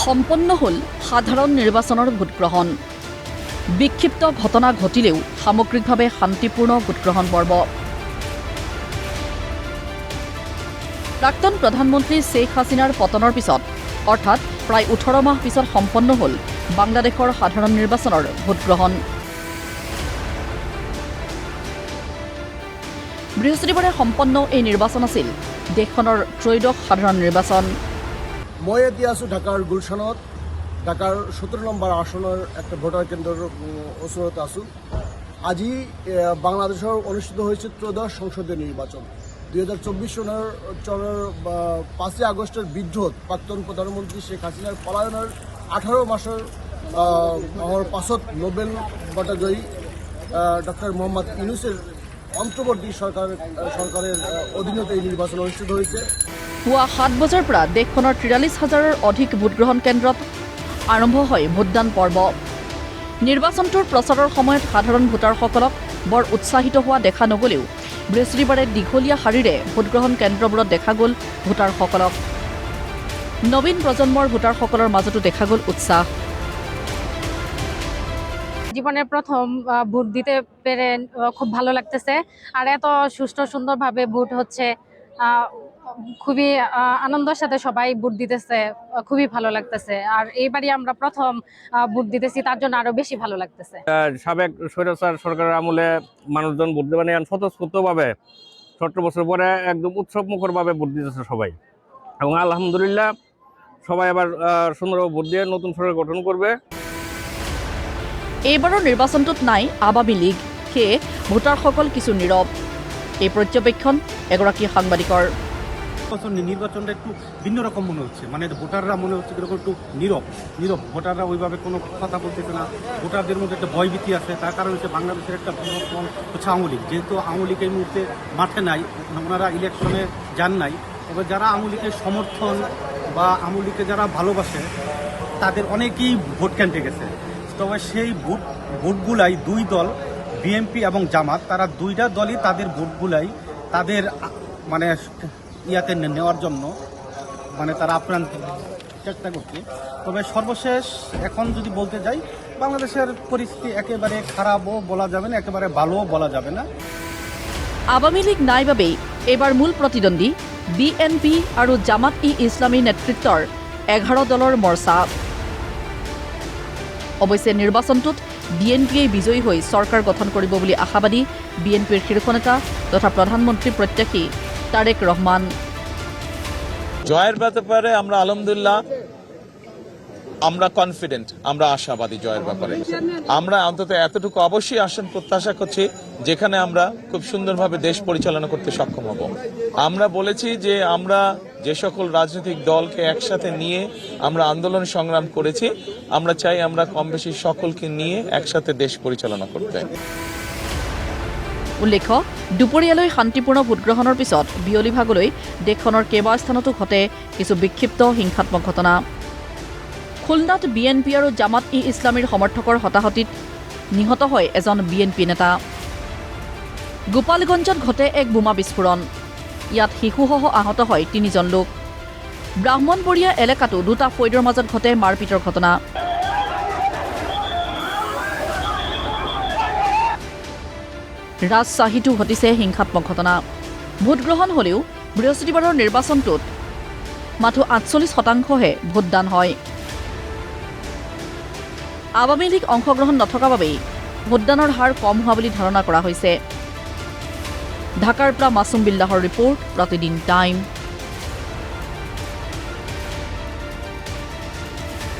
সম্পন্ন হল সাধাৰণ নিৰ্বাচনেৰ ভোটগ্ৰহণ। বিক্ষিপ্ত ঘটনা ঘটিলেও সামগ্ৰিকভাবে শান্তিপূৰ্ণ ভোটগ্ৰহণ পৰ্ব। প্ৰাক্তন প্ৰধানমন্ত্ৰী শ্বেখ হাছিনাৰ পতনৰ পিছত অৰ্থাৎ প্ৰায় 18 মাহ পিছত সম্পন্ন হল বাংলাদেশৰ সাধাৰণ নিৰ্বাচনৰ ভোটগ্ৰহণ। বৃহস্পতিবাৰে সম্পন্ন এই নিৰ্বাচন আছিল দেশখনৰ ত্ৰয়োদশ সাধাৰণ নিৰ্বাচন। মই এতিয়া আছোঁ ঢাকাৰ গুলশানত, ঢাকাৰ 17 নম্বৰ আসনৰ একটা ভোটাৰ কেন্দ্ৰৰ ওচৰত আছোঁ। আজি বাংলাদেশৰ অনুষ্ঠিত হৈছে ত্ৰয়োদশ সংসদীয় নিৰ্বাচন। 2024 চনৰ 5 আগস্টের বিদ্রোহ প্রাক্তন প্রধানমন্ত্রী শেখ হাসিনার পলায়নের 18 মাসের পাছত নোবেল বঁটাজয়ী ডক্টর মোহাম্মদ ইউনুসের অন্তর্বর্তী সরকারের অধীনত এই নির্বাচন অনুষ্ঠিত হয়েছে। পুৱা 7 বজাৰ পৰা দেশখনৰ 43,000ৰ অধিক ভোটগ্ৰহণ কেন্দ্ৰত আৰম্ভ হয় ভোটদান পৰ্ব। নিৰ্বাচনটোৰ প্ৰচাৰৰ সময়ত সাধাৰণ ভোটাৰসকলক বৰ উৎসাহিত হোৱা দেখা নগলেও বৃহস্পতিবাৰে দীঘলীয়া শাৰীৰে ভোটগ্ৰহণ কেন্দ্ৰবোৰত দেখা গ'ল ভোটাৰসকলক। নবীন প্ৰজন্মৰ ভোটাৰসকলৰ মাজতো দেখা গ'ল উৎসাহ। জীবনের প্রথম ভোট দিতে পেরে খুব ভালো লাগতেছে। আর এত সুষ্ঠু সুন্দরভাবে ভোট হচ্ছে, খুবই আনন্দের সাথে সবাই ভোট দিতেছে, খুবই ভালো লাগতেছে। আর এইবারই আমরা প্রথম ভোট দিতেছি, তার জন্য আরো বেশি ভালো লাগতেছে। সাবেক স্বৈরাচার সরকারের আমলে মানুষজন ভোট দেবেন স্বতঃস্ফূর্তভাবে 17 বছর পরে একদম উৎসব মুখরভাবে ভোট দিতেছে সবাই, এবং আলহামদুলিল্লাহ সবাই আবার সুন্দরভাবে ভোট দিয়ে নতুন সরকার গঠন করবে। এইবাৰৰ নিৰ্বাচনটোত নাই আৱামী লীগ, সেয়ে ভোটাৰসকল কিছু নীৰৱ। এই পৰ্যবেক্ষণ এগৰাকী সাংবাদিকৰ। নির্বাচনটা একটু ভিন্ন রকম মনে হচ্ছে, মানে ভোটাররা মনে হচ্ছে কিরকম একটু নীরব ভোটাররা ওইভাবে কোনো কথা বলতেছে না। ভোটারদের মধ্যে একটা ভয়ভীতি আছে। তার কারণ হচ্ছে বাংলাদেশের একটা বৃহত্তম হচ্ছে আওয়ামী লীগ। যেহেতু আওয়ামী লীগ এই মুহূর্তে মাঠে নাই, ওনারা ইলেকশনে যান নাই, এবার যারা আওয়ামী লীগের সমর্থন বা আওয়ামী লীগকে যারা ভালোবাসে তাদের অনেকেই ভোট কেন্দ্রে গেছে। তবে সেই ভোটগুলাই দুই দল, বিএনপি এবং জামাত, তারা দুইটা দলই তাদের ভোটগুলাই তাদের মানে ইয়াতে নেওয়ার জন্য মানে তারা আপ্রাণ চেষ্টা করছে। তবে সর্বশেষ এখন যদি বলতে যাই, বাংলাদেশের পরিস্থিতি একেবারে খারাপও বলা যাবে না, একেবারে ভালোও বলা যাবে না। আৱামী লীগ নাই বাবেই এইবাৰ মূল প্ৰতিদ্বন্দ্বী বিএনপি আৰু জামাত ই ইছলামী নেতৃত্বৰ 11 দলৰ মৰ্চা। অৱশ্যে নিৰ্বাচনটোত বিএনপিয়ে বিজয়ী হৈ চৰকাৰ গঠন কৰিব বুলি আশাবাদী বিএনপিৰ শীৰ্ষ নেতা তথা প্ৰধানমন্ত্ৰী প্ৰত্যাশী তারেক রহমান। জয়ের ব্যাপারে আমরা আলহামদুলিল্লাহ আমরা কনফিডেন্ট, আমরা আশাবাদী জয়ের ব্যাপারে। আমরা অন্তত এতটুকু অবশ্যই আশা প্রত্যাশা করছি যেখানে আমরা খুব সুন্দরভাবে দেশ পরিচালনা করতে সক্ষম হব। আমরা বলেছি যে আমরা যে সকল রাজনৈতিক দলকে একসাথে নিয়ে আমরা আন্দোলন সংগ্রাম করেছি, আমরা চাই আমরা কম বেশি সকলকে নিয়ে একসাথে দেশ পরিচালনা করতে। উল্লেখ্য, দুপৰীয়ালৈ শান্তিপূৰ্ণ ভোটগ্ৰহণৰ পিছত বিয়লি ভাগলৈ দেশখনৰ কেইবাস্থানতো ঘটে কিছু বিক্ষিপ্ত হিংসাত্মক ঘটনা। খুলনাত বিএনপি আৰু জামাত ই ইছলামীৰ সমৰ্থকৰ হতাহতিত নিহত হয় এজন বিএনপি নেতা। গোপালগঞ্জত ঘটে এক বোমা বিস্ফোৰণ, ইয়াত শিশুসহ আহত হয় 3জন লোক। ব্ৰাহ্মণবৰীয়া এলেকাতো দুটা ফৈদৰ মাজত ঘটে মাৰপিটৰ ঘটনা। ৰাজশ্বাহীতো ঘটিছে হিংসাত্মক ঘটনা। ভোটগ্ৰহণ হ'লেও বৃহস্পতিবাৰৰ নিৰ্বাচনটোত মাথো 48% ভোটদান হয়। আৱামী লীগ অংশগ্ৰহণ নথকা বাবেই ভোটদানৰ হাৰ কম হোৱা বুলি ধাৰণা কৰা হৈছে। ঢাকাৰ পৰা মাছুম বিল্লাহৰ ৰিপৰ্ট, প্ৰতিদিন টাইম।